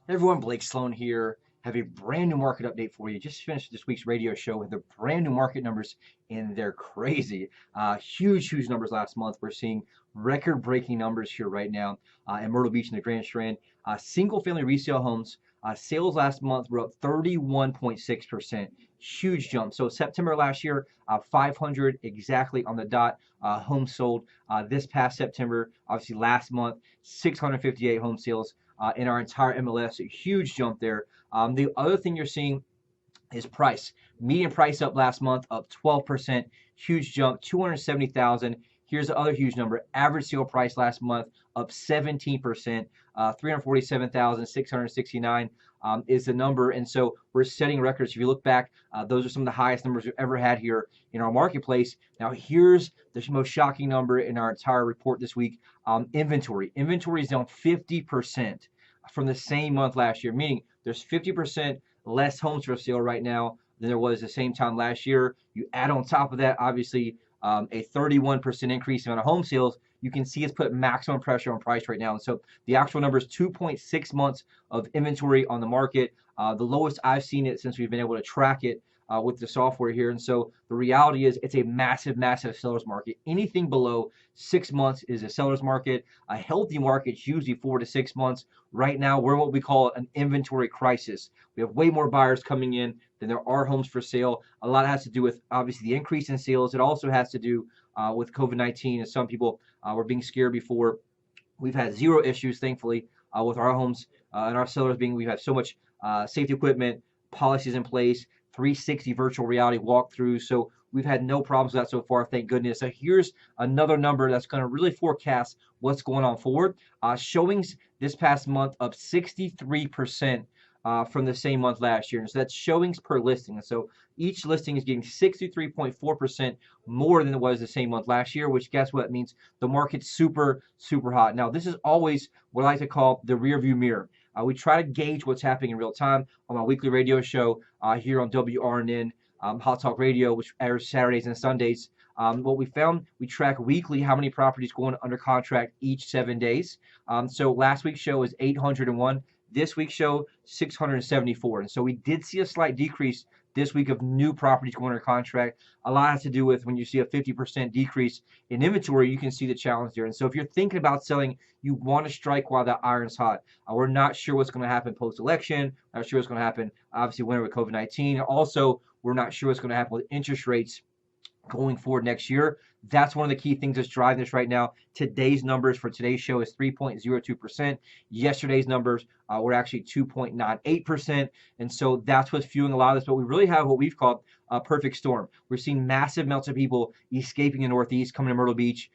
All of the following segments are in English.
Hey everyone, Blake Sloan here. Have a brand new market update for you. Just finished this week's radio show with the brand new market numbers, and they're crazy. Huge numbers last month. We're seeing record-breaking numbers here right now in Myrtle Beach and the Grand Strand. Single-family resale homes sales last month were up 31.6%. Huge jump. So September last year, 500 exactly on the dot homes sold. This past September, obviously last month, 658 home sales. In our entire MLS, a huge jump there. The other thing you're seeing is price. Median price up last month, up 12%. Huge jump, 270,000. Here's the other huge number. Average sale price last month up 17%. 347,669 is the number. And so we're setting records. If you look back, those are some of the highest numbers we've ever had here in our marketplace. Now, here's the most shocking number in our entire report this week. Inventory. Inventory is down 50% from the same month last year, meaning there's 50% less homes for sale right now than there was the same time last year. You add on top of that, obviously, a 31% increase in amount of home sales. You can see it's put maximum pressure on price right now. And so the actual number is 2.6 months of inventory on the market, the lowest I've seen it since we've been able to track it with the software here. And so the reality is it's a massive seller's market. Anything below 6 months is a seller's market. A healthy market is usually 4 to 6 months. Right now, we're what we call an inventory crisis. We have way more buyers coming in than there are homes for sale. A lot has to do with, obviously, the increase in sales. It also has to do with COVID-19, and some people were being scared before. We've had zero issues, thankfully, with our homes and our sellers being, we have so much safety equipment, policies in place, 360 virtual reality walkthroughs. So we've had no problems with that so far, thank goodness. So here's another number that's going to really forecast what's going on forward. Showings this past month up 63% from the same month last year. And so that's showings per listing. And so each listing is getting 63.4% more than it was the same month last year, which guess what? It means the market's super hot. Now, this is always what I like to call the rear view mirror. We try to gauge what's happening in real time on my weekly radio show here on WRNN, Hot Talk Radio, which airs Saturdays and Sundays. What we found, we track weekly how many properties going under contract each 7 days. So last week's show is 801. This week's show, 674. And so we did see a slight decrease this week of new properties going under contract. A lot has to do with when you see a 50% decrease in inventory, you can see the challenge there. And so if you're thinking about selling, you want to strike while the iron's hot. We're not sure what's going to happen post-election. Not sure what's going to happen, obviously, winter with COVID-19. Also, we're not sure what's going to happen with interest rates going forward next year. That's one of the key things that's driving this right now. Today's numbers for today's show is 3.02%. Yesterday's numbers were actually 2.98%. And so that's what's fueling a lot of this. But we really have what we've called a perfect storm. We're seeing massive amounts of people escaping the Northeast, coming to Myrtle Beach.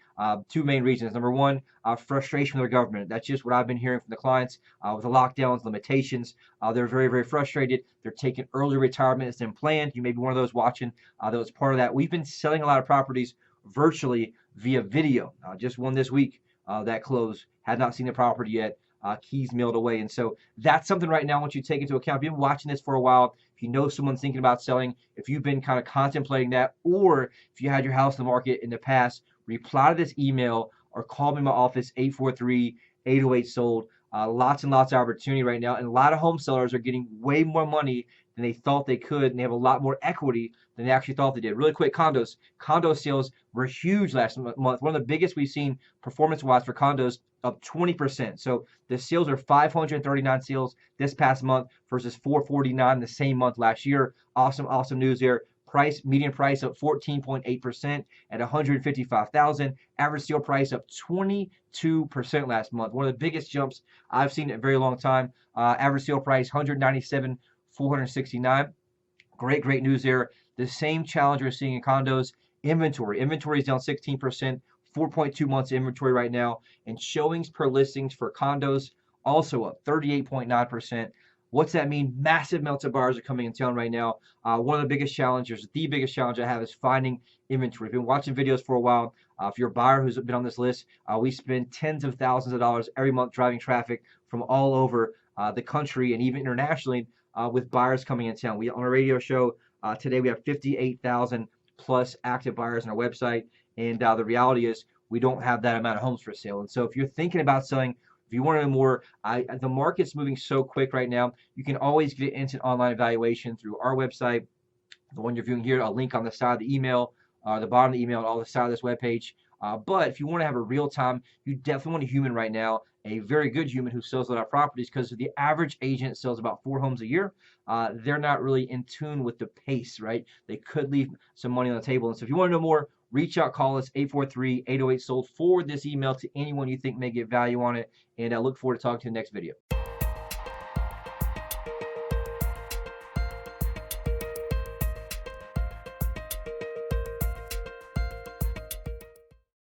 Two main reasons. Number one, frustration with their government. That's just what I've been hearing from the clients with the lockdowns, limitations. They're very frustrated. They're taking early retirement than planned. You may be one of those watching that was part of that. We've been selling a lot of properties virtually via video. Just one this week that closed. Had not seen the property yet. Keys mailed away. And so that's something right now I want you to take into account. If you've been watching this for a while, if you know someone's thinking about selling, if you've been kind of contemplating that, or if you had your house in the market in the past, reply to this email or call me in my office, 843-808-SOLD. Lots and lots of opportunity right now. And a lot of home sellers are getting way more money than they thought they could, and they have a lot more equity than they actually thought they did. Really quick, condos. Condo sales were huge last month. One of the biggest we've seen performance-wise for condos, up 20%. So the sales are 539 sales this past month versus 449 the same month last year. Awesome news there. Median price up 14.8% at 155,000. Average sale price up 22% last month. One of the biggest jumps I've seen in a very long time. Average sale price 197,469. Great news there. The same challenge we're seeing in condos. Inventory is down 16%. 4.2 months of inventory right now, and showings per listings for condos also up 38.9%. What's that mean? Massive amounts of buyers are coming in town right now. One of the biggest challenges, the biggest challenge I have is finding inventory. If you've been watching videos for a while, if you're a buyer who's been on this list, we spend tens of thousands of dollars every month driving traffic from all over the country and even internationally with buyers coming in town. On our radio show today, we have 58,000 plus active buyers on our website. And the reality is we don't have that amount of homes for sale. And so if you're thinking about selling, if you want to know more, the market's moving so quick right now. You can always get an instant online evaluation through our website, the one you're viewing here, a link on the side of the email, the bottom of the email, and all the side of this webpage. But if you want to have a real time, you definitely want a human right now, a very good human who sells a lot of properties, because the average agent sells about 4 homes a year. They're not really in tune with the pace, right? They could leave some money on the table. And so if you want to know more, reach out, call us 843-808-SOLD. Forward this email to anyone you think may get value on it. And I look forward to talking to you in the next video.